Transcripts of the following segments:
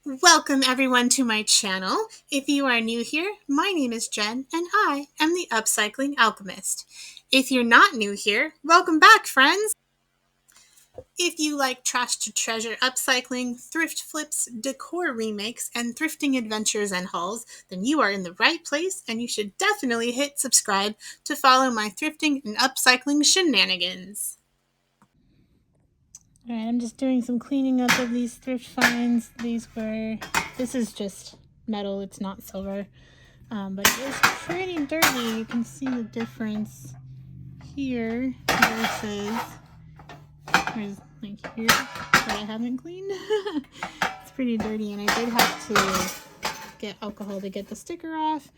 Welcome everyone to my channel. If you are new here, my name is Jen and I am the Upcycling Alchemist. If you're not new here, welcome back friends. If you like trash to treasure upcycling, thrift flips, decor remakes, and thrifting adventures and hauls, then you are in the right place and you should definitely hit subscribe to follow my thrifting and upcycling shenanigans. Alright, I'm just doing some cleaning up of these thrift finds. This is just metal, it's not silver. But it is pretty dirty. You can see the difference here versus like here that I haven't cleaned. It's pretty dirty, and I did have to get alcohol to get the sticker off,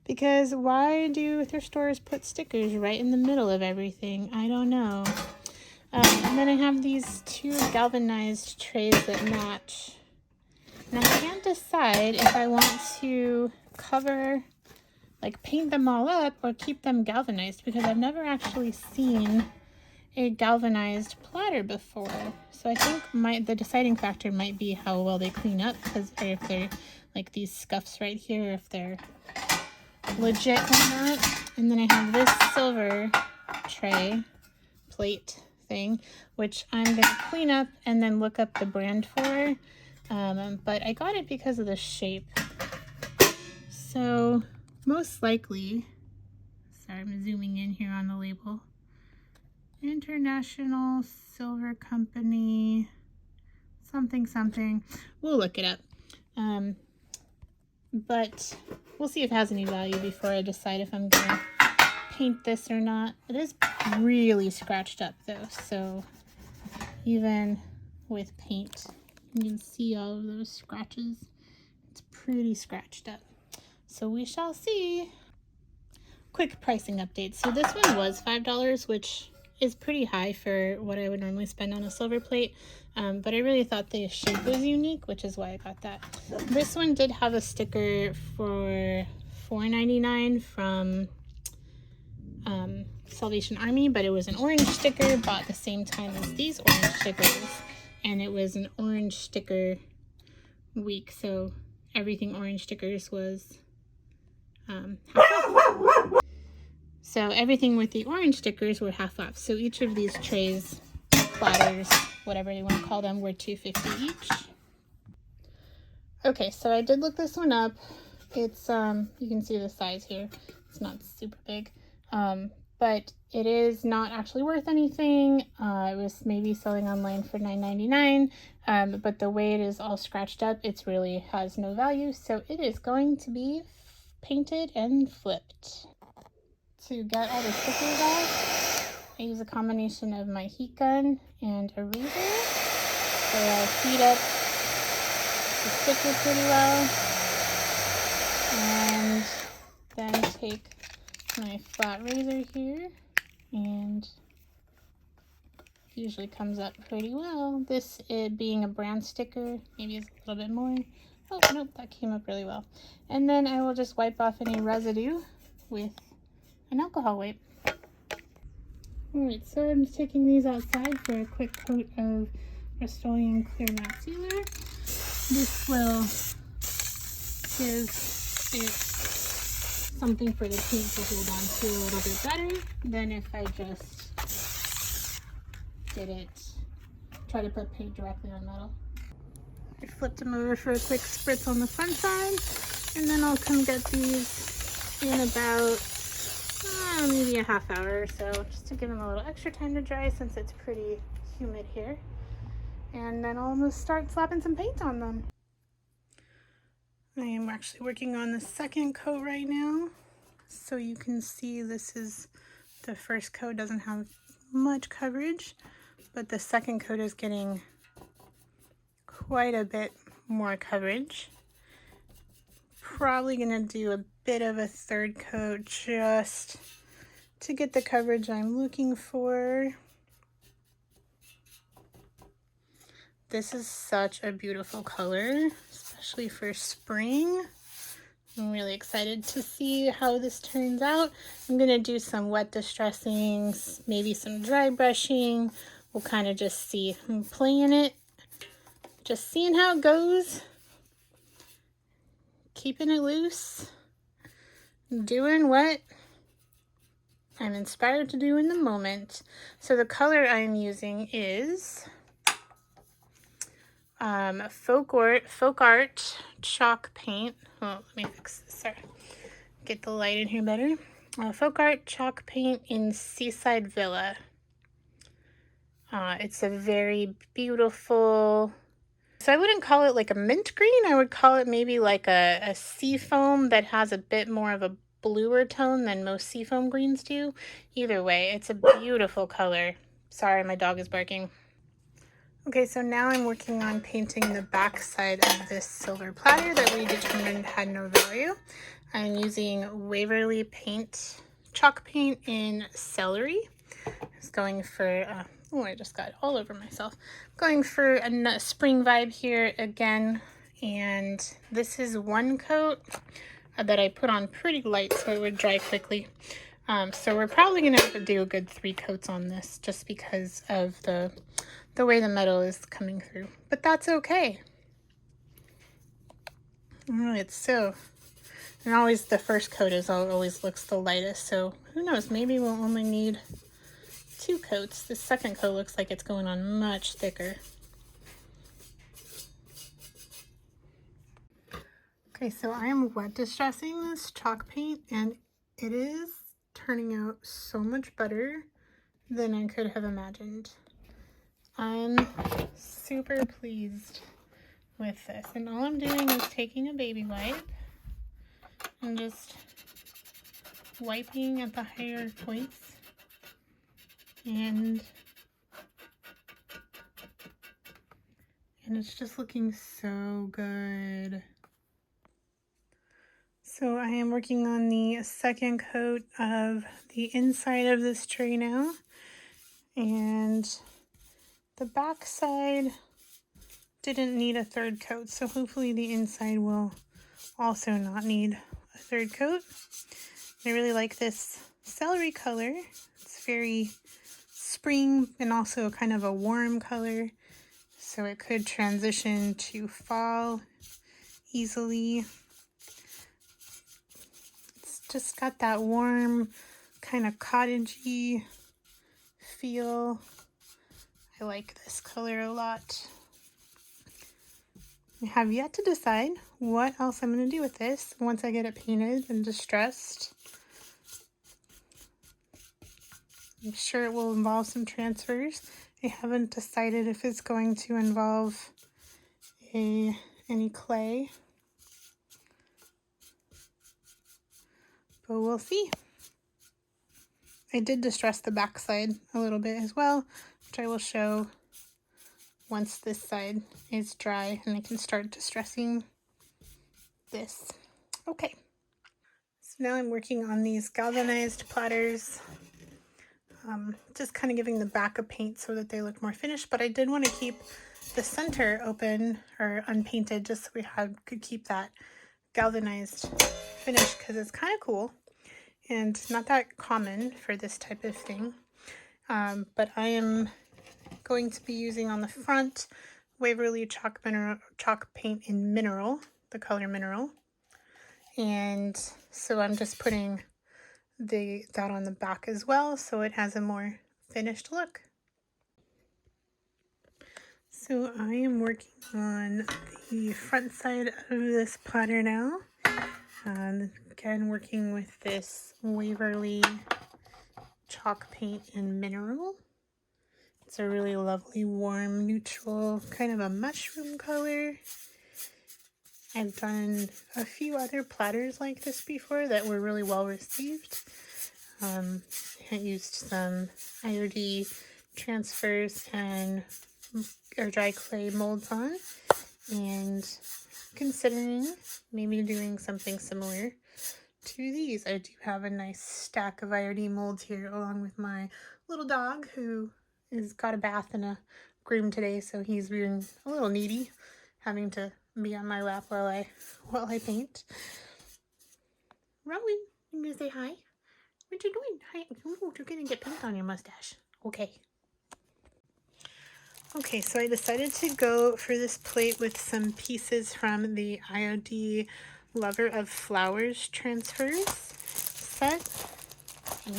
because why do thrift stores put stickers right in the middle of everything? I don't know. And then I have these two galvanized trays that match. And I can't decide if I want to paint them all up or keep them galvanized, because I've never actually seen a galvanized platter before. So I think the deciding factor might be how well they clean up, or if they're like these scuffs right here, if they're legit or not. And then I have this silver plate thing, which I'm going to clean up and then look up the brand for. But I got it because of the shape. So most likely, sorry, I'm zooming in here on the label. International Silver Company, something. We'll look it up. But we'll see if it has any value before I decide if I'm gonna paint this or not. It is really scratched up though, so even with paint, you can see all of those scratches. It's pretty scratched up. So we shall see. Quick pricing update. So this one was $5, which is pretty high for what I would normally spend on a silver plate. But I really thought the shape was unique, which is why I got that. This one did have a sticker for $4.99 from Salvation Army, but it was an orange sticker, bought the same time as these orange stickers. And it was an orange sticker week, so everything orange stickers was half off. So everything with the orange stickers were half off. So each of these trays, platters, whatever you want to call them, were $2.50 each. Okay, so I did look this one up. It's you can see the size here. It's not super big. But it is not actually worth anything. It was maybe selling online for $9.99. But the way it is all scratched up, it really has no value. So it is going to be painted and flipped. To get all the stickers off, I use a combination of my heat gun and a razor. So I heat up the sticker pretty well, and then take my flat razor here, and usually comes up pretty well. This being a brand sticker, maybe it's a little bit more. Oh, nope, that came up really well. And then I will just wipe off any residue with an alcohol wipe. Alright, so I'm just taking these outside for a quick coat of Rust-Oleum Clear Matte Sealer. This will give it something for the paint to hold on to a little bit better than if I just try to put paint directly on metal. I flipped them over for a quick spritz on the front side, and then I'll come get these in about maybe a half hour or so, just to give them a little extra time to dry since it's pretty humid here. And then I'll just start slapping some paint on them. I am actually working on the second coat right now. So you can see this is the first coat, doesn't have much coverage, but the second coat is getting quite a bit more coverage. Probably gonna do a bit of a third coat just to get the coverage I'm looking for. This is such a beautiful color, especially for spring. I'm really excited to see how this turns out. I'm gonna do some wet distressing, maybe some dry brushing. We'll kind of just see. I'm playing it, just seeing how it goes. keeping it loose, doing what I'm inspired to do in the moment. So the color I'm using is folk art chalk paint. Oh, let me fix this. Sorry, get the light in here better. Folk art chalk paint in Seaside Villa. It's a very beautiful. So I wouldn't call it like a mint green. I would call it maybe like a sea foam that has a bit more of a bluer tone than most seafoam greens do. Either way, it's a beautiful color. Sorry, my dog is barking. Okay, so now I'm working on painting the back side of this silver platter that we determined had no value. I'm using Waverly paint, chalk paint in celery. I was going for, oh, I just got it all over myself. Going for a spring vibe here again, and this is one coat that I put on pretty light so it would dry quickly. So we're probably gonna have to do a good 3 coats on this just because of the way the metal is coming through, but that's okay. Alright, so, and always the first coat is always looks the lightest, so who knows, maybe we'll only need 2 coats. The second coat looks like it's going on much thicker. Okay, so I am wet distressing this chalk paint, and it is turning out so much better than I could have imagined. I'm super pleased with this, and all I'm doing is taking a baby wipe and just wiping at the higher points, and it's just looking so good. So I am working on the second coat of the inside of this tray now, and the back side didn't need a 3rd coat, so hopefully the inside will also not need a 3rd coat. I really like this celery color. It's very spring and also kind of a warm color, so it could transition to fall easily. It's just got that warm kind of cottagey feel. I like this color a lot. I have yet to decide what else I'm going to do with this once I get it painted and distressed. I'm sure it will involve some transfers. I haven't decided if it's going to involve any clay, but we'll see. I did distress the back side a little bit as well, which I will show once this side is dry and I can start distressing this. Okay, so now I'm working on these galvanized platters, just kind of giving the back a paint so that they look more finished, but I did want to keep the center open or unpainted just so we could keep that galvanized finish, because it's kind of cool and not that common for this type of thing. But I am going to be using on the front Waverly chalk paint in mineral, the color mineral, and so I'm just putting that on the back as well so it has a more finished look. So I am working on the front side of this platter now. Again, working with this Waverly chalk paint in mineral. It's a really lovely, warm, neutral, kind of a mushroom color. I've done a few other platters like this before that were really well received. I used some IOD transfers and dry clay molds on, and considering maybe doing something similar to these. I do have a nice stack of IOD molds here along with my little dog who has got a bath and a groom today, so he's being a little needy, having to be on my lap while I paint. Rowan, you gonna say hi? What you doing? Hi. Ooh, you're gonna get paint on your mustache. Okay. Okay, so I decided to go for this plate with some pieces from the IOD Lover of Flowers transfers set.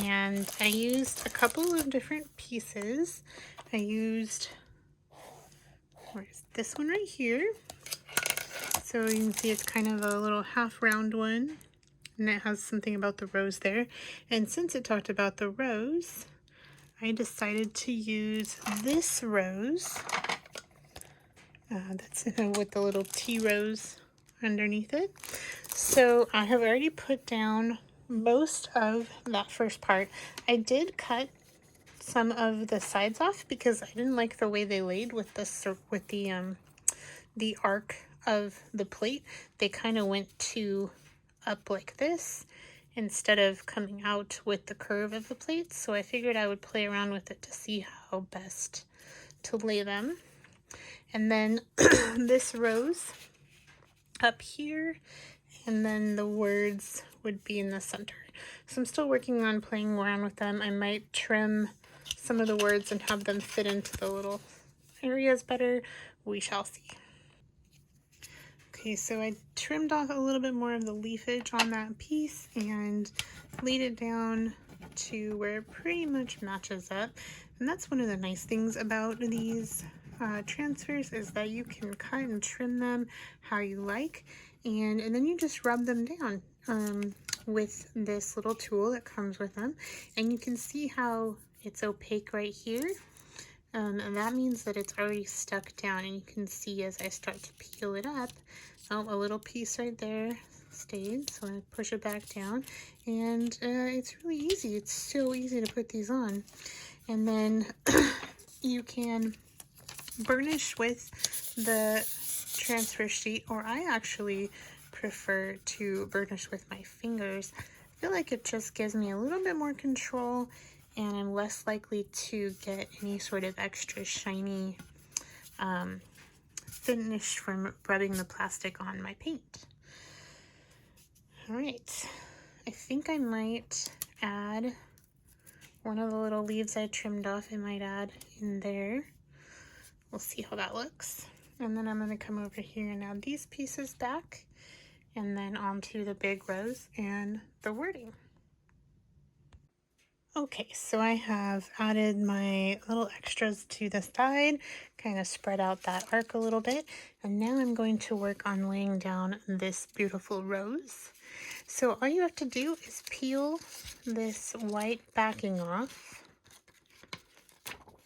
And I used a couple of different pieces. I used, where's this one right here? So you can see it's kind of a little half round one, and it has something about the rose there. And since it talked about the rose, I decided to use this rose. That's with the little tea rose underneath it. So I have already put down most of that first part. I did cut some of the sides off because I didn't like the way they laid with the arc of the plate. They kind of went too up like this instead of coming out with the curve of the plate. So I figured I would play around with it to see how best to lay them. And then this rose up here, and then the words would be in the center. So I'm still working on playing around with them. I might trim some of the words and have them fit into the little areas better. We shall see. Okay, so I trimmed off a little bit more of the leafage on that piece and laid it down to where it pretty much matches up. And that's one of the nice things about these transfers, is that you can cut and trim them how you like, and then you just rub them down with this little tool that comes with them. And you can see how it's opaque right here, and that means that it's already stuck down. And you can see as I start to peel it up, oh, a little piece right there stayed, so I push it back down, and it's really easy. It's so easy to put these on. And then you can burnish with the transfer sheet, or I actually prefer to burnish with my fingers. I feel like it just gives me a little bit more control, and I'm less likely to get any sort of extra shiny finish from rubbing the plastic on my paint. All right, I think I might add one of the little leaves I trimmed off. I might add in there. We'll see how that looks. And then I'm going to come over here and add these pieces back, and then onto the big rose and the wording. Okay, so I have added my little extras to the side, kind of spread out that arc a little bit, and now I'm going to work on laying down this beautiful rose. So all you have to do is peel this white backing off.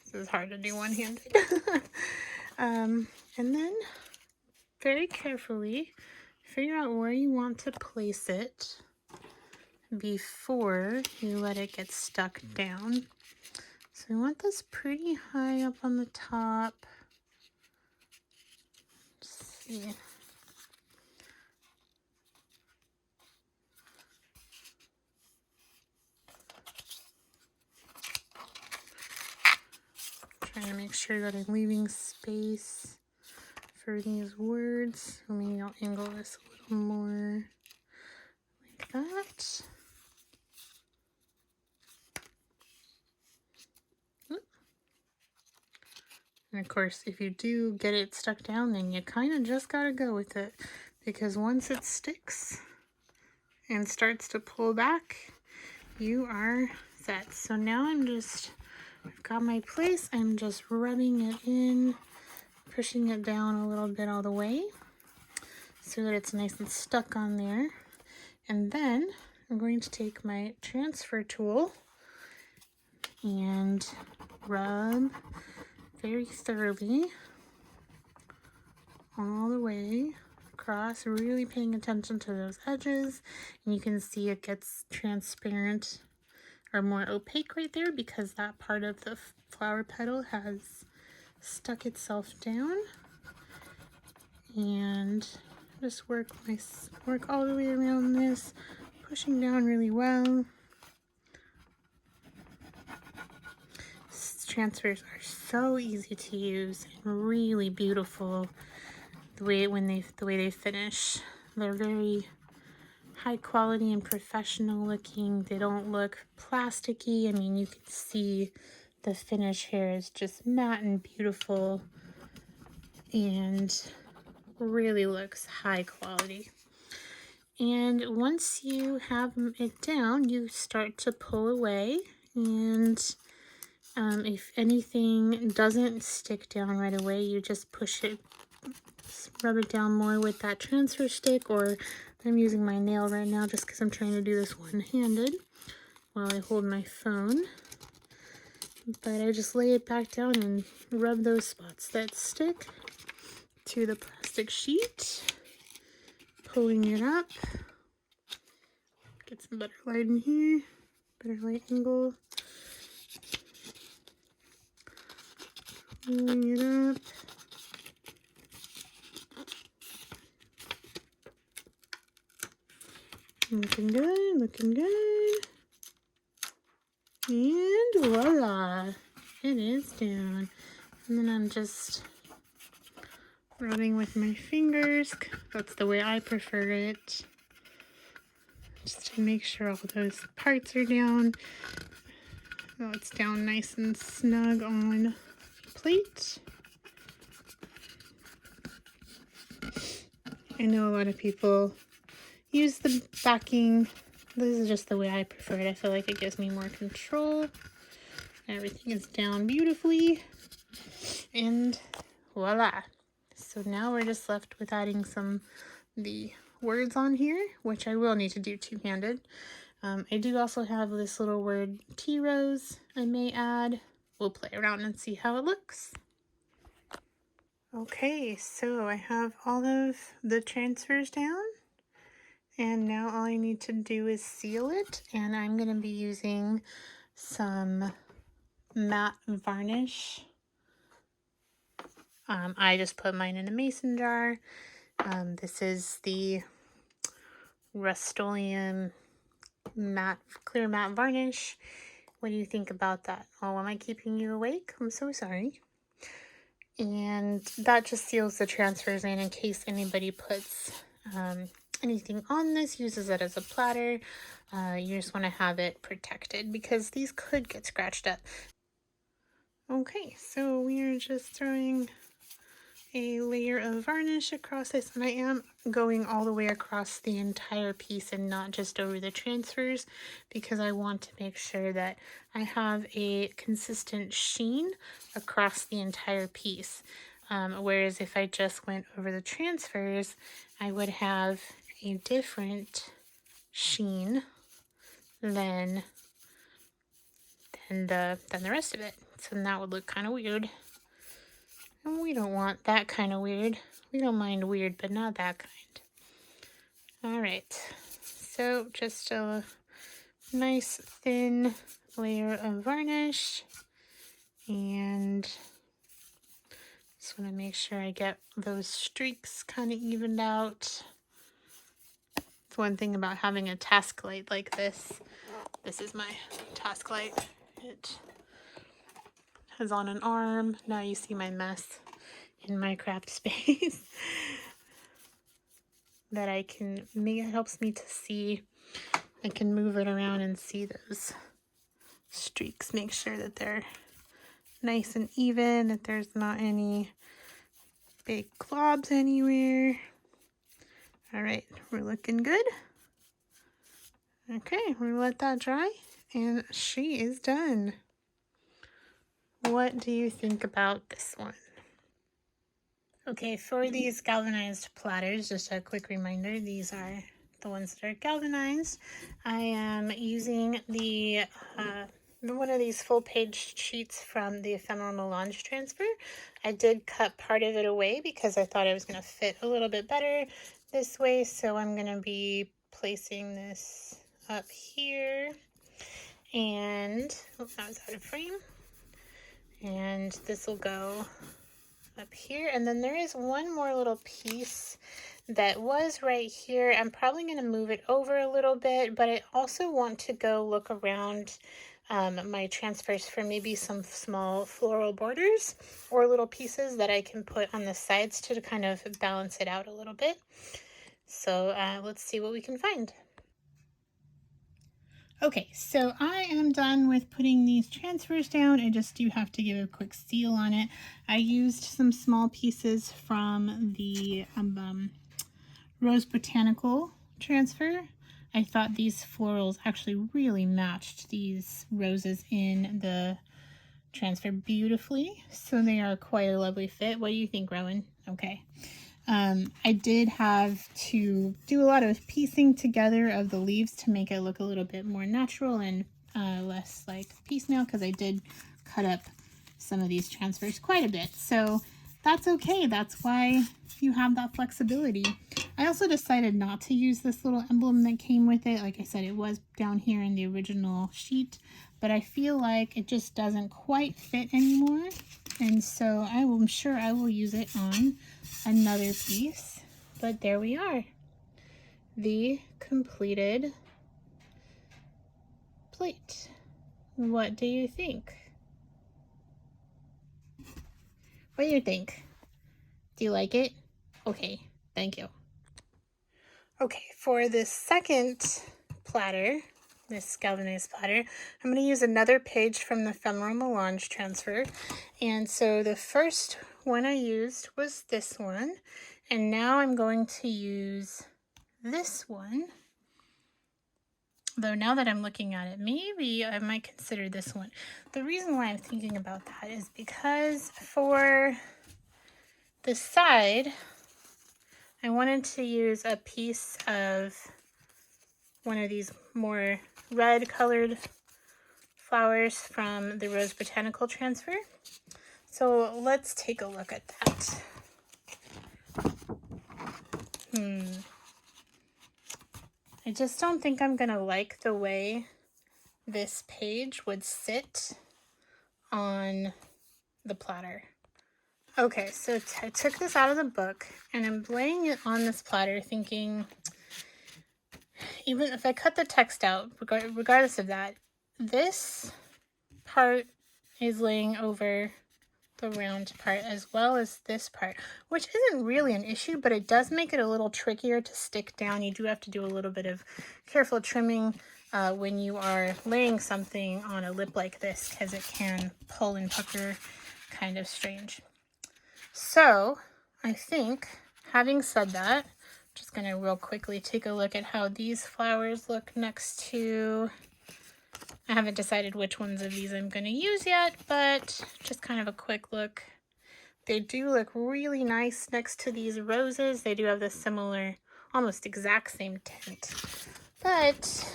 This is hard to do one-handed. And then very carefully figure out where you want to place it before you let it get stuck down. So we want this pretty high up on the top. Let's see. Trying to make sure that I'm leaving space for these words. So maybe I'll angle this a little more like that. And of course, if you do get it stuck down, then you kind of just gotta go with it, because once it sticks and starts to pull back, you are set. So now I've got my place. I'm just rubbing it in, pushing it down a little bit all the way so that it's nice and stuck on there. And then I'm going to take my transfer tool and rub very thoroughly all the way across, really paying attention to those edges. And you can see it gets transparent or more opaque right there because that part of the flower petal has stuck itself down. And just work all the way around this, pushing down really well. Transfers are so easy to use and really beautiful. The way they finish, they're very high quality and professional looking. They don't look plasticky. I mean, you can see the finish here is just matte and beautiful, and really looks high quality. And once you have it down, you start to pull away, and if anything doesn't stick down right away, you just push it, rub it down more with that transfer stick, or I'm using my nail right now just because I'm trying to do this one-handed while I hold my phone. But I just lay it back down and rub those spots that stick to the plastic sheet, pulling it up. Get some better light in here, better light angle. Pulling it up. Looking good, looking good. And voila, it is down. And then I'm just rubbing with my fingers. That's the way I prefer it. Just to make sure all those parts are down. Oh, it's down nice and snug on the plate. I know a lot of people use the backing. This is just the way I prefer it. I feel like it gives me more control. Everything is down beautifully. And voila. So now we're just left with adding the words on here, which I will need to do two-handed. I do also have this little word T-rose I may add. We'll play around and see how it looks. Okay, so I have all of the transfers down. And now all I need to do is seal it. And I'm going to be using some matte varnish. I just put mine in a mason jar. This is the Rust-Oleum clear matte varnish. What do you think about that? Oh, am I keeping you awake? I'm so sorry. And that just seals the transfers in case anybody puts anything on this, uses it as a platter. You just want to have it protected because these could get scratched up. Okay, so we are just throwing a layer of varnish across this, and I am going all the way across the entire piece and not just over the transfers because I want to make sure that I have a consistent sheen across the entire piece. Whereas if I just went over the transfers, I would have a different sheen than the rest of it. So then that would look kind of weird. And we don't want that kind of weird. We don't mind weird, but not that kind. All right. So just a nice thin layer of varnish. And just want to make sure I get those streaks kind of evened out. It's one thing about having a task light like this. This is my task light. It has on an arm. Now you see my mess in my craft space. That I can make. It helps me to see. I can move it around and see those streaks. Make sure that they're nice and even, that there's not any big globs anywhere. All right, we're looking good. Okay, we're gonna let that dry, and she is done. What do you think about this one? Okay, for these galvanized platters, just a quick reminder, these are the ones that are galvanized. I am using the one of these full-page sheets from the Ephemeral Melange transfer. I did cut part of it away because I thought it was going to fit a little bit better this way, so I'm going to be placing this up here, and oh, that was out of frame, and this will go up here. And then there is one more little piece that was right here. I'm probably going to move it over a little bit, but I also want to go look around my transfers for maybe some small floral borders or little pieces that I can put on the sides to kind of balance it out a little bit. So let's see what we can find. Okay, so I am done with putting these transfers down. I just do have to give a quick seal on it. I used some small pieces from the Rose Botanical transfer. I thought these florals actually really matched these roses in the transfer beautifully, so they are quite a lovely fit. What do you think, Rowan? Okay. I did have to do a lot of piecing together of the leaves to make it look a little bit more natural and less like piecemeal, because I did cut up some of these transfers quite a bit. So that's okay. That's why you have that flexibility. I also decided not to use this little emblem that came with it. Like I said, it was down here in the original sheet, but I feel like it just doesn't quite fit anymore. And so I'm sure I will use it on another piece. But there we are. The completed plate. What do you think? What do you think? Do you like it? Okay, thank you. Okay, for this second platter, this galvanized platter, I'm going to use another page from the Ephemeral Melange transfer. And so the first one I used was this one, and now I'm going to use this one. Though now that I'm looking at it, maybe I might consider this one. The reason why I'm thinking about that is because for the side, I wanted to use a piece of one of these more red colored flowers from the Rose Botanical transfer. So let's take a look at that. I just don't think I'm gonna like the way this page would sit on the platter. Okay, so I took this out of the book and I'm laying it on this platter thinking, even if I cut the text out, regardless of that, this part is laying over the round part as well as this part, which isn't really an issue, but it does make it a little trickier to stick down. You do have to do a little bit of careful trimming when you are laying something on a lip like this, because it can pull and pucker kind of strange. So I think, having said that, I'm just going to real quickly take a look at how these flowers look next to, I haven't decided which ones of these I'm going to use yet, but just kind of a quick look. They do look really nice next to these roses. They do have the similar, almost exact same tint. But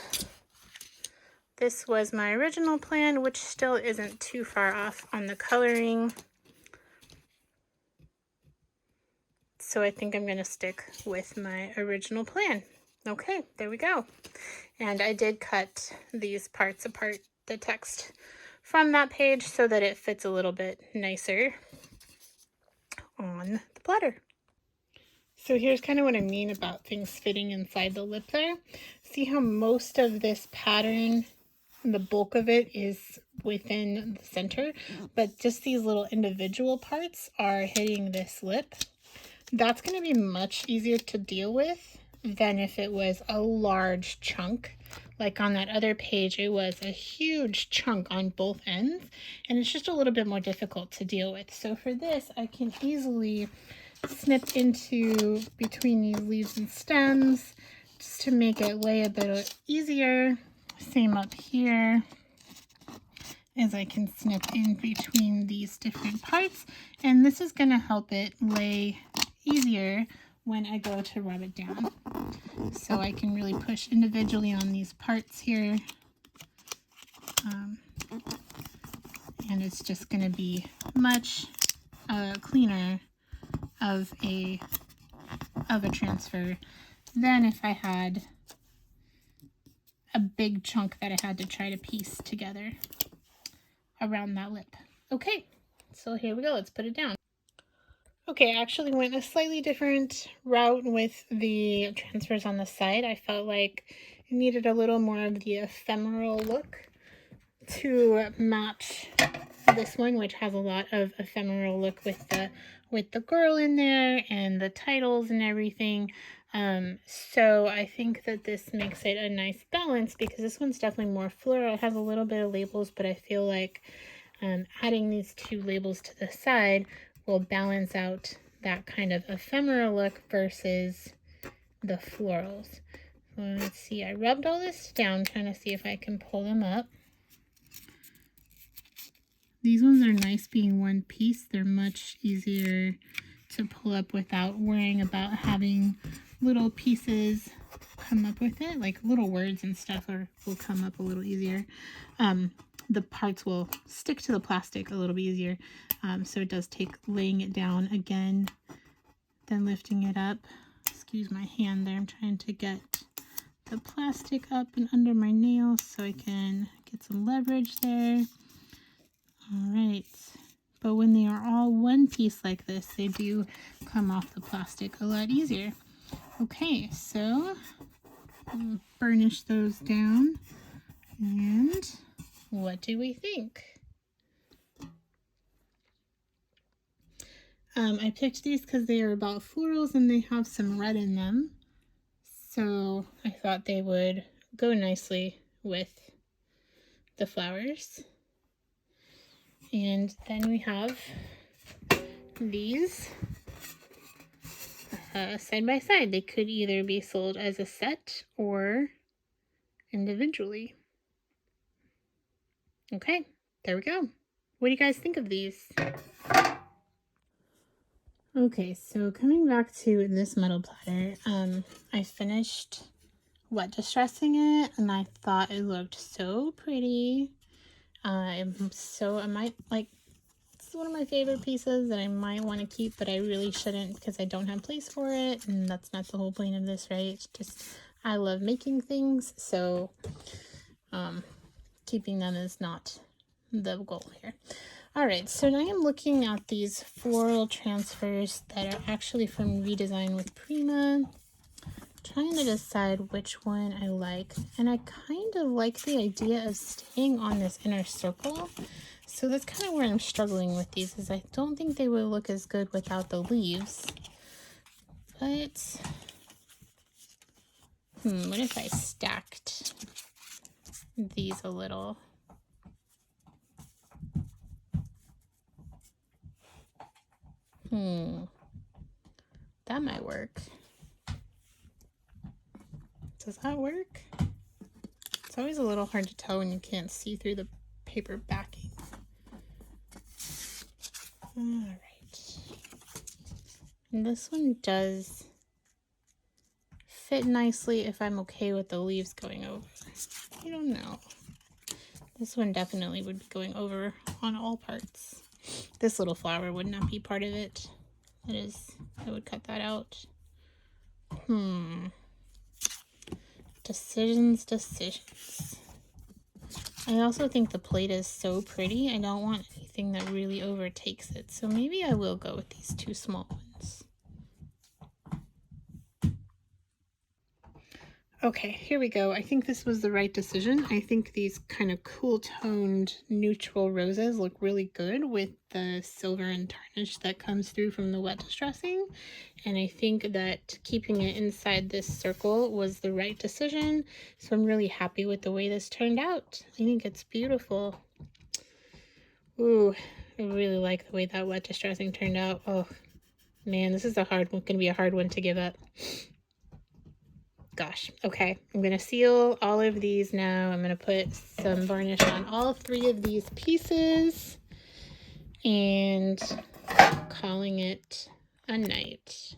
this was my original plan, which still isn't too far off on the coloring. So I think I'm going to stick with my original plan. Okay, there we go. And I did cut these parts apart, the text from that page, so that it fits a little bit nicer on the platter. So here's kind of what I mean about things fitting inside the lip there. See how most of this pattern, the bulk of it is within the center, but just these little individual parts are hitting this lip. That's going to be much easier to deal with than if it was a large chunk. Like on that other page, it was a huge chunk on both ends, and it's just a little bit more difficult to deal with. So for this, I can easily snip into between these leaves and stems just to make it lay a bit easier. Same up here, as I can snip in between these different parts, and this is going to help it lay easier when I go to rub it down. So I can really push individually on these parts here, and it's just going to be much cleaner of a transfer than if I had a big chunk that I had to try to piece together around that lip. Okay, so here we go. Let's put it down. Okay, I actually went a slightly different route with the transfers on the side. I felt like it needed a little more of the ephemeral look to match this one, which has a lot of ephemeral look with the girl in there and the titles and everything. So I think that this makes it a nice balance, because this one's definitely more floral. It has a little bit of labels, but I feel like adding these two labels to the side will balance out that kind of ephemeral look versus the florals. Let's see, I rubbed all this down trying to see if I can pull them up. These ones are nice being one piece. They're much easier to pull up without worrying about having little pieces come up with it. Like little words and stuff will come up a little easier. The parts will stick to the plastic a little bit easier. So it does take laying it down again, then lifting it up. Excuse my hand there. I'm trying to get the plastic up and under my nails so I can get some leverage there. All right. But when they are all one piece like this, they do come off the plastic a lot easier. Okay, so I'll burnish those down. And what do we think? I picked these because they are about florals and they have some red in them. So I thought they would go nicely with the flowers. And then we have these side by side. They could either be sold as a set or individually. Okay, there we go. What do you guys think of these? Okay, so coming back to this metal platter, I finished wet distressing it and I thought it looked so pretty. I might like, it's one of my favorite pieces that I might want to keep, but I really shouldn't because I don't have place for it, and that's not the whole point of this, right? It's just, I love making things, so keeping them is not the goal here. All right, so now I'm looking at these floral transfers that are actually from Redesign with Prima. Trying to decide which one I like, and I kind of like the idea of staying on this inner circle. So that's kind of where I'm struggling with these, is I don't think they would look as good without the leaves. But what if I stacked these a little? That might work. Does that work? It's always a little hard to tell when you can't see through the paper backing. All right. And this one does fit nicely if I'm okay with the leaves going over. I don't know. This one definitely would be going over on all parts. This little flower would not be part of it. I would cut that out. Decisions. I also think the plate is so pretty. I don't want anything that really overtakes it. So maybe I will go with these two small ones. Okay, here we go. I think this was the right decision. I think these kind of cool toned neutral roses look really good with the silver and tarnish that comes through from the wet distressing. And I think that keeping it inside this circle was the right decision. So I'm really happy with the way this turned out. I think it's beautiful. Ooh, I really like the way that wet distressing turned out. Oh man, this is going to be a hard one to give up. Gosh, okay, I'm gonna seal all of these now. I'm gonna put some varnish on all 3 of these pieces and calling it a night.